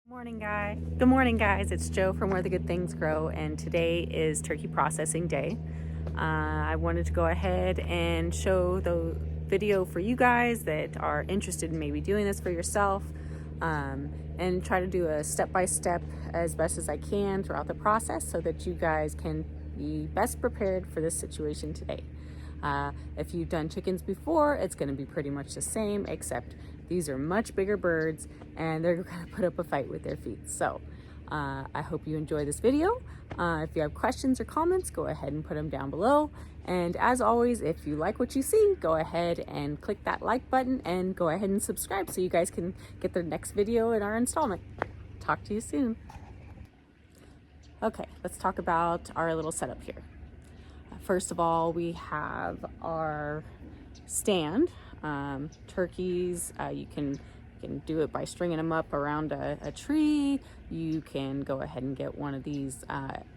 Good morning, guys. It's Joe from Where the Good Things Grow, and today is turkey processing day. I wanted to go ahead and show the video for you guys that are interested in maybe doing this for yourself, and try to do a step-by-step as best as I can throughout the process so that you guys can be best prepared for this situation today. If you've done chickens before, it's going to be pretty much the same, except these are much bigger birds and they're going to put up a fight with their feet. So I hope you enjoy this video. If you have questions or comments, go ahead and put them down below. And as always, if you like what you see, go ahead and click that like button and go ahead and subscribe so you guys can get the next video in our installment. Talk to you soon. Okay, let's talk about our little setup here. First of all, we have our stand. Turkeys, you can do it by stringing them up around a tree. You can go ahead and get one of these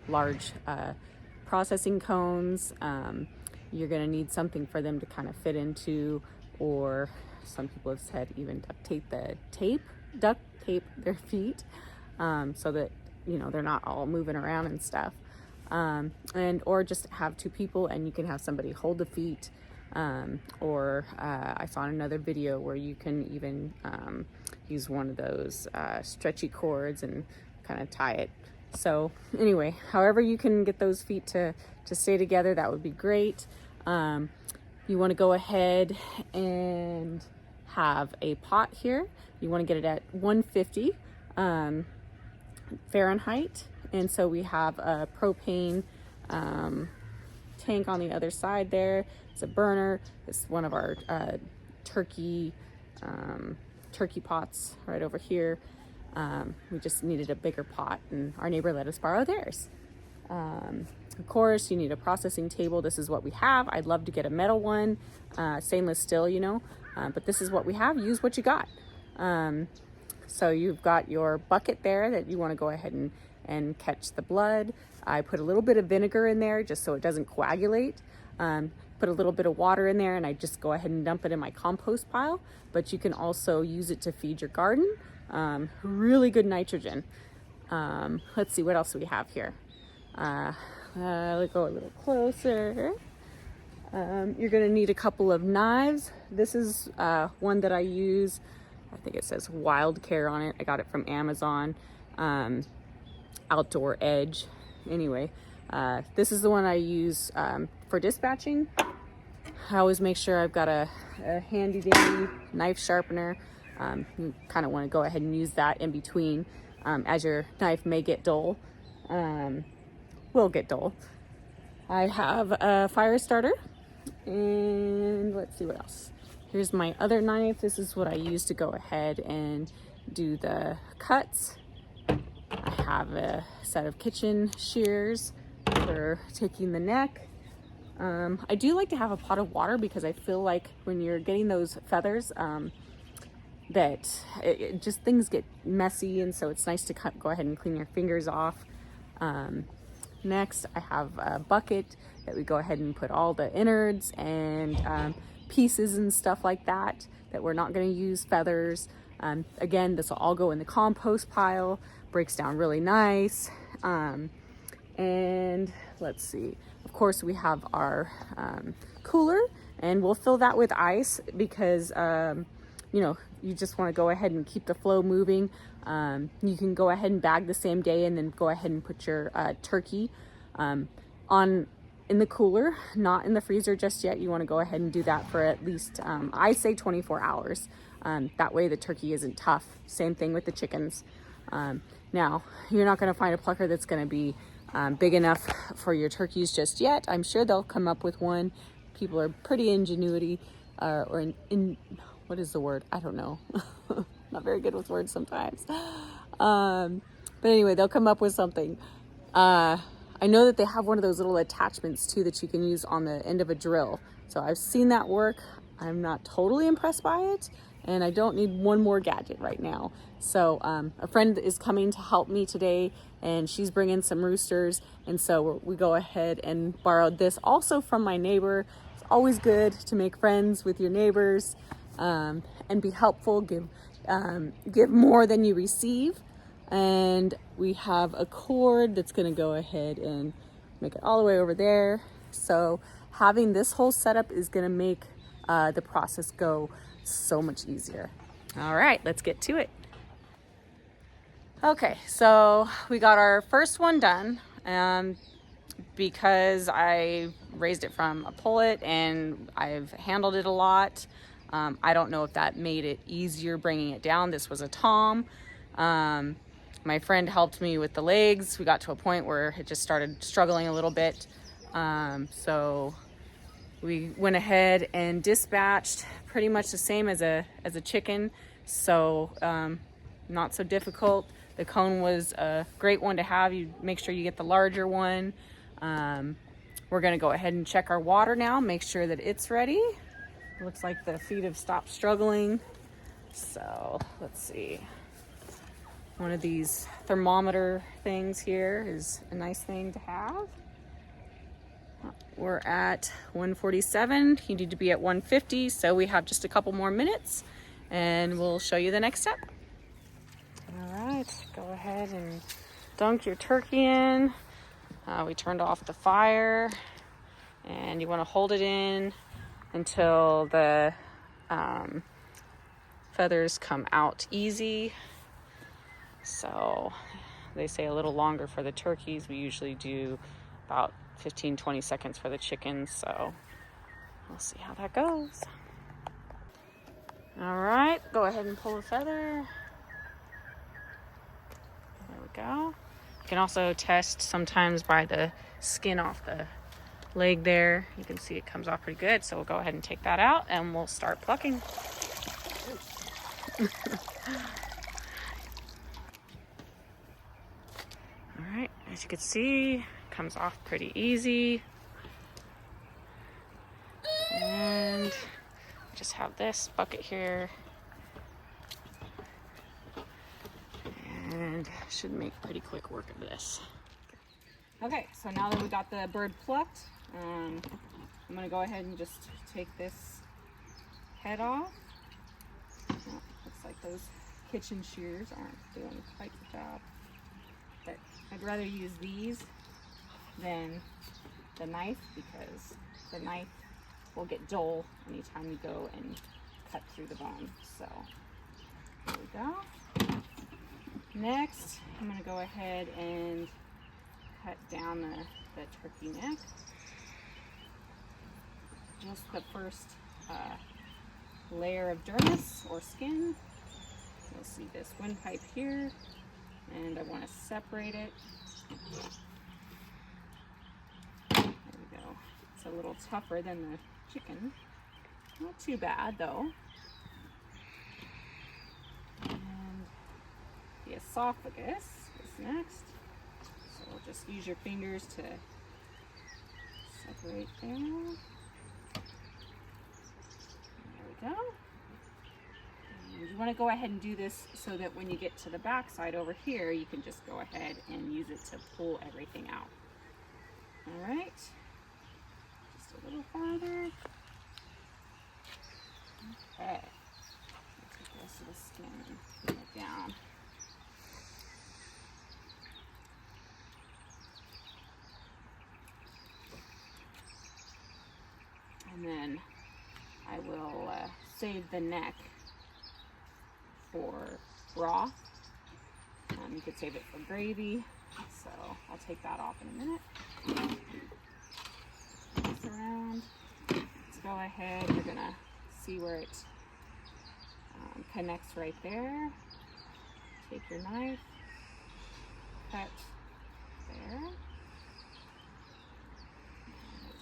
large processing cones. You're going to need something for them to kind of fit into, or some people have said even duct tape their feet, so that they're not all moving around and stuff. Or just have two people and you can have somebody hold the feet. I saw another video where you can even use one of those stretchy cords and kind of tie it. So anyway, however you can get those feet to stay together, that would be great. You want to go ahead and have a pot here. You want to get it at 150 Fahrenheit. And so we have a propane tank on the other side there. It's a burner. It's one of our turkey pots right over here. We just needed a bigger pot and our neighbor let us borrow theirs. Of course, you need a processing table. This is what we have. I'd love to get a metal one, stainless steel, but this is what we have. Use what you got. So you've got your bucket there that you want to go ahead and catch the blood. I put a little bit of vinegar in there just so it doesn't coagulate. Put a little bit of water in there and I just go ahead and dump it in my compost pile, but you can also use it to feed your garden. Really good nitrogen. Let's see what else we have here. Let's go a little closer. You're gonna need a couple of knives. This is one that I use. I think it says Wild Care on it. I got it from Amazon. Outdoor Edge. Anyway, this is the one I use for dispatching. I always make sure I've got a handy dandy knife sharpener. You kind of want to go ahead and use that in between, as your knife may get dull. Will get dull. I have a fire starter, and let's see what else. Here's my other knife. This is what I use to go ahead and do the cuts. I have a set of kitchen shears for taking the neck. I do like to have a pot of water because I feel like when you're getting those feathers, that just things get messy, and so it's nice to go ahead and clean your fingers off. Next, I have a bucket that we go ahead and put all the innards and pieces and stuff like that we're not going to use feathers. Again, this will all go in the compost pile. Breaks down really nice. And let's see, of course we have our cooler, and we'll fill that with ice because you just want to go ahead and keep the flow moving. You can go ahead and bag the same day and then go ahead and put your turkey in the cooler, not in the freezer just yet. You want to go ahead and do that for at least I say 24 hours. That way the turkey isn't tough. Same thing with the chickens. Now, you're not going to find a plucker that's going to be big enough for your turkeys just yet. I'm sure they'll come up with one. People are pretty ingenuity, what is the word? I don't know. Not very good with words sometimes. But anyway, they'll come up with something. I know that they have one of those little attachments too that you can use on the end of a drill. So I've seen that work. I'm not totally impressed by it, and I don't need one more gadget right now. So a friend is coming to help me today, and she's bringing some roosters, and so we go ahead and borrowed this also from my neighbor. It's always good to make friends with your neighbors, and be helpful. Give more than you receive. And we have a cord that's gonna go ahead and make it all the way over there. So having this whole setup is gonna make the process go so much easier. All right, let's get to it. Okay, so we got our first one done. Because I raised it from a pullet and I've handled it a lot, I don't know if that made it easier bringing it down. This was a tom. My friend helped me with the legs. We got to a point where it just started struggling a little bit. So we went ahead and dispatched pretty much the same as a chicken. So not so difficult. The cone was a great one to have. You make sure you get the larger one. We're gonna go ahead and check our water now, make sure that it's ready. It looks like the feet have stopped struggling. So let's see. One of these thermometer things here is a nice thing to have. We're at 147. You need to be at 150, so we have just a couple more minutes and we'll show you the next step. All right, go ahead and dunk your turkey in. We turned off the fire, and you want to hold it in until the feathers come out easy. So they say a little longer for the turkeys. We usually do about 15-20 seconds for the chickens, so we'll see how that goes. All right, go ahead and pull the feather. There we go. You can also test sometimes by the skin off the leg there. You can see it comes off pretty good, so we'll go ahead and take that out and we'll start plucking. All right, as you can see, comes off pretty easy. And just have this bucket here. And should make pretty quick work of this. Okay, so now that we got the bird plucked, I'm gonna go ahead and just take this head off. Oh, looks like those kitchen shears aren't doing quite the job. But I'd rather use these than the knife, because the knife will get dull anytime you go and cut through the bone. So there we go. Next, I'm going to go ahead and cut down the turkey neck. Just the first layer of dermis or skin. You'll see this windpipe here, and I want to separate it. There we go. It's a little tougher than the chicken. Not too bad though. The esophagus is next. So we'll just use your fingers to separate there. There we go. And you want to go ahead and do this so that when you get to the back side over here, you can just go ahead and use it to pull everything out. All right. Just a little farther. Okay. Take the rest of the skin and put it down. And then I will save the neck for broth. You could save it for gravy, so I'll take that off in a minute. This around. Let's go ahead. You're gonna see where it connects right there. Take your knife, cut there.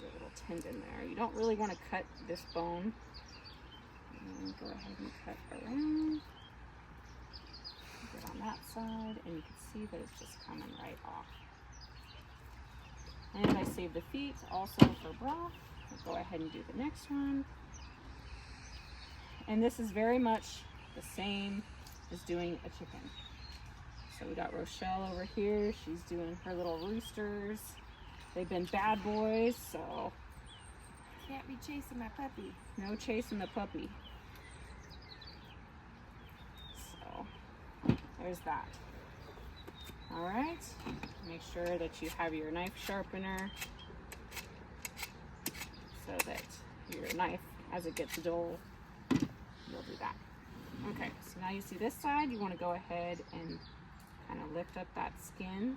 There's a little tendon there. You don't really want to cut this bone. And go ahead and cut around. Get on that side, and you can see that it's just coming right off. And I saved the feet also for broth. I'll go ahead and do the next one. And this is very much the same as doing a chicken. So we got Rochelle over here. She's doing her little roosters. They've been bad boys, so can't be chasing my puppy. No chasing the puppy. So there's that. All right, make sure that you have your knife sharpener so that your knife, as it gets dull, you'll do that. Okay, so now you see this side, you want to go ahead and kind of lift up that skin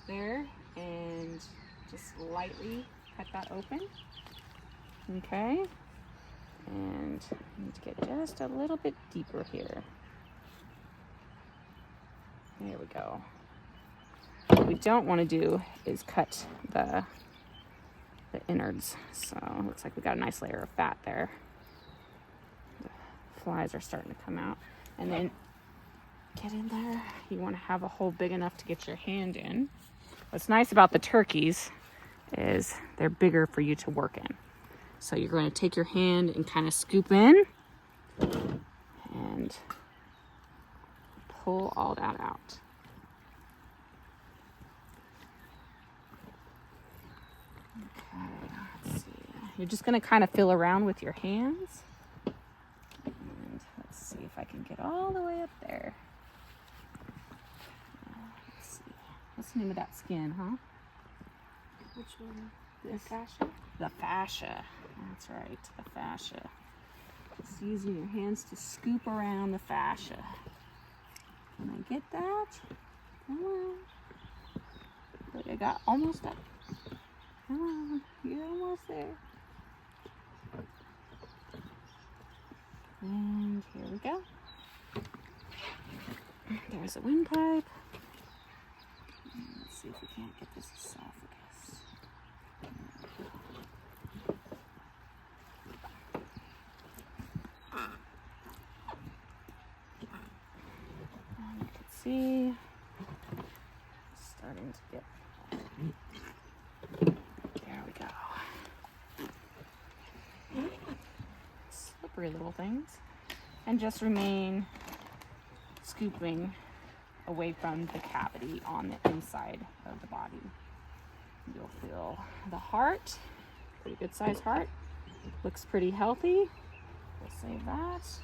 there and just lightly cut that open. Okay, and you need to get just a little bit deeper here. There we go. What we don't want to do is cut the innards. So it looks like we got a nice layer of fat there. The flies are starting to come out. And then get in there. You want to have a hole big enough to get your hand in. What's nice about the turkeys is they're bigger for you to work in. So you're going to take your hand and kind of scoop in and pull all that out. Okay, let's see. You're just going to kind of feel around with your hands. And let's see if I can get all the way up there. Let's see. What's the name of that skin, huh? Which one? This. The fascia? The fascia. That's right, the fascia. Just using your hands to scoop around the fascia. Can I get that? Come on. Look, I got almost up. Come on, you're almost there. And here we go. There's a windpipe. Let's see if we can't get this esophagus. And you can see it's starting to get. There we go. Slippery little things. And just remain scooping away from the cavity on the inside of the body. You'll feel the heart, pretty good sized heart. Looks pretty healthy. We'll save that.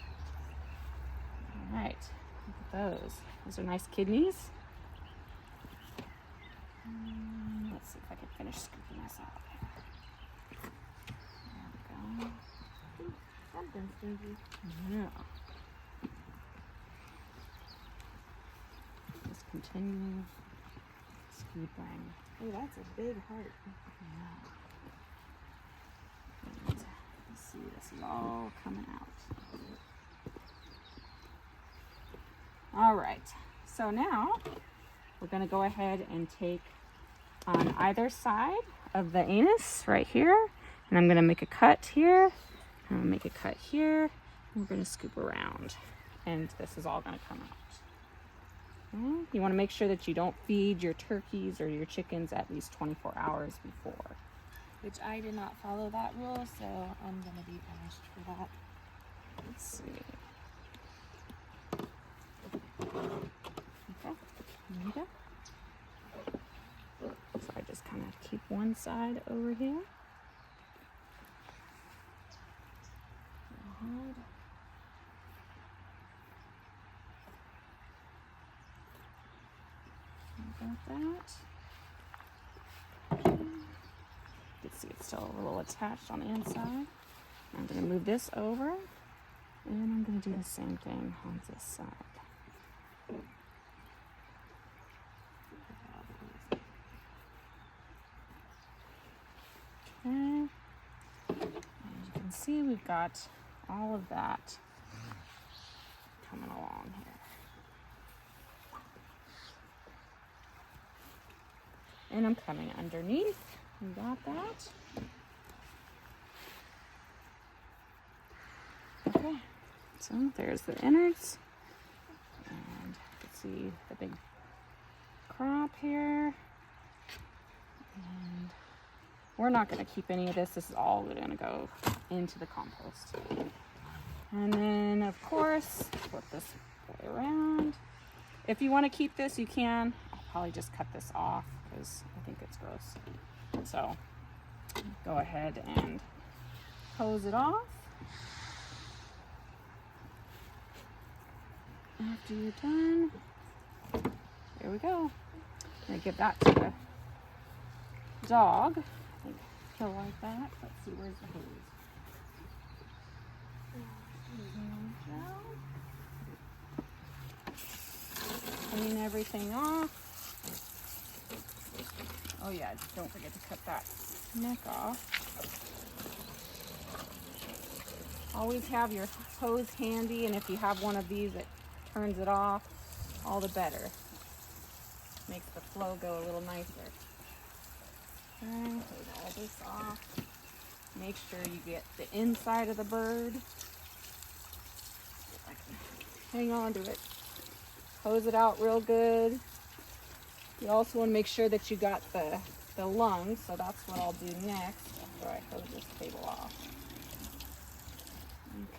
All right, look at those. Those are nice kidneys. Let's see if I can finish scooping this out. There we go. Something stinky. Yeah. Just continue scooping. Oh, that's a big heart. Yeah. And you see this is all coming out. All right. So now we're going to go ahead and take on either side of the anus right here. And I'm going to make a cut here. I'm going to make a cut here. And we're going to scoop around. And this is all going to come out. Okay. You want to make sure that you don't feed your turkeys or your chickens at least 24 hours before. Which I did not follow that rule, so I'm going to be punished for that. Let's see. Okay, there you go. So I just kind of keep one side over here. Got that. You can see it's still a little attached on the inside. I'm going to move this over, and I'm going to do the same thing on this side. Okay, and you can see we've got all of that coming along here. And I'm coming underneath. You got that? Okay, so there's the innards. And you can see the big crop here. And we're not going to keep any of this. This is all going to go into the compost. And then, of course, flip this way around. If you want to keep this, you can. I'll probably just cut this off because I think it's gross. So go ahead and hose it off. After you're done, There we go. I'm gonna give that to the dog. I think he'll like that. Let's see, where's the hose? Clean everything off. Oh yeah, don't forget to cut that neck off. Always have your hose handy, and if you have one of these that turns it off, all the better. Makes the flow go a little nicer. Okay, take all this off. Make sure you get the inside of the bird. Hang on to it. Hose it out real good. You also want to make sure that you got the lungs, so that's what I'll do next after I hose this table off.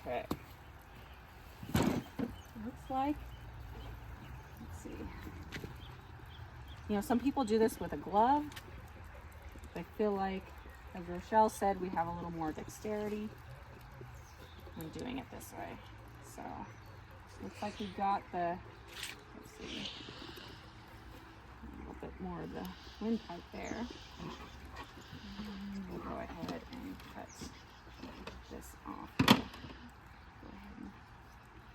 Okay. Looks like, let's see. You know, some people do this with a glove. I feel like, as Rochelle said, we have a little more dexterity when doing it this way. So, looks like we've got the, let's see, a little bit more of the windpipe there. And we'll go ahead and cut this off. Go ahead and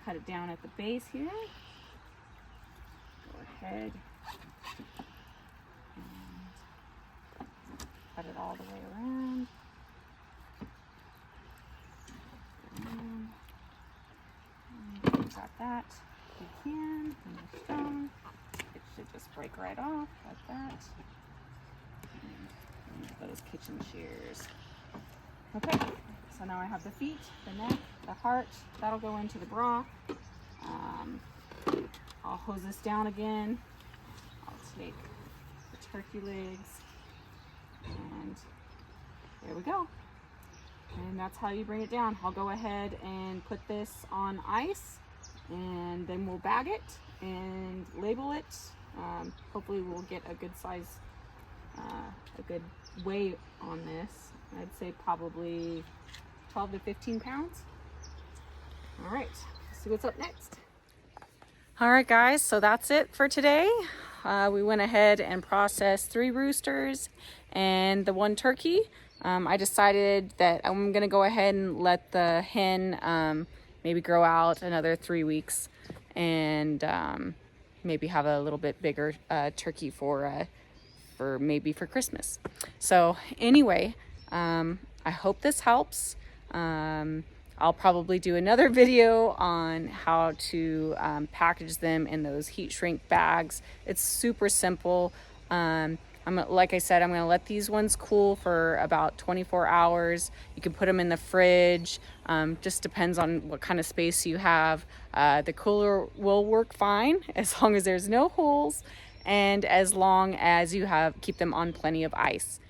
cut it down at the base here. Go ahead and cut it all the way around. Got that. You can, and the stone. It should just break right off like that. And those kitchen shears. Okay, so now I have the feet, the neck, the heart. That'll go into the bra. I'll hose this down again. I'll take the turkey legs, and there we go. And that's how you bring it down. I'll go ahead and put this on ice, and then we'll bag it and label it. Hopefully we'll get a good size, a good weight on this. I'd say probably 12 to 15 pounds. All right, let's see what's up next. All right, guys, so that's it for today. We went ahead and processed 3 roosters and the 1 turkey. I decided that I'm gonna go ahead and let the hen maybe grow out another 3 weeks, and maybe have a little bit bigger turkey for maybe for Christmas. So anyway, I hope this helps. I'll probably do another video on how to package them in those heat shrink bags. It's super simple. Like I said, I'm going to let these ones cool for about 24 hours. You can put them in the fridge. Just depends on what kind of space you have. The cooler will work fine as long as there's no holes, and as long as you keep them on plenty of ice.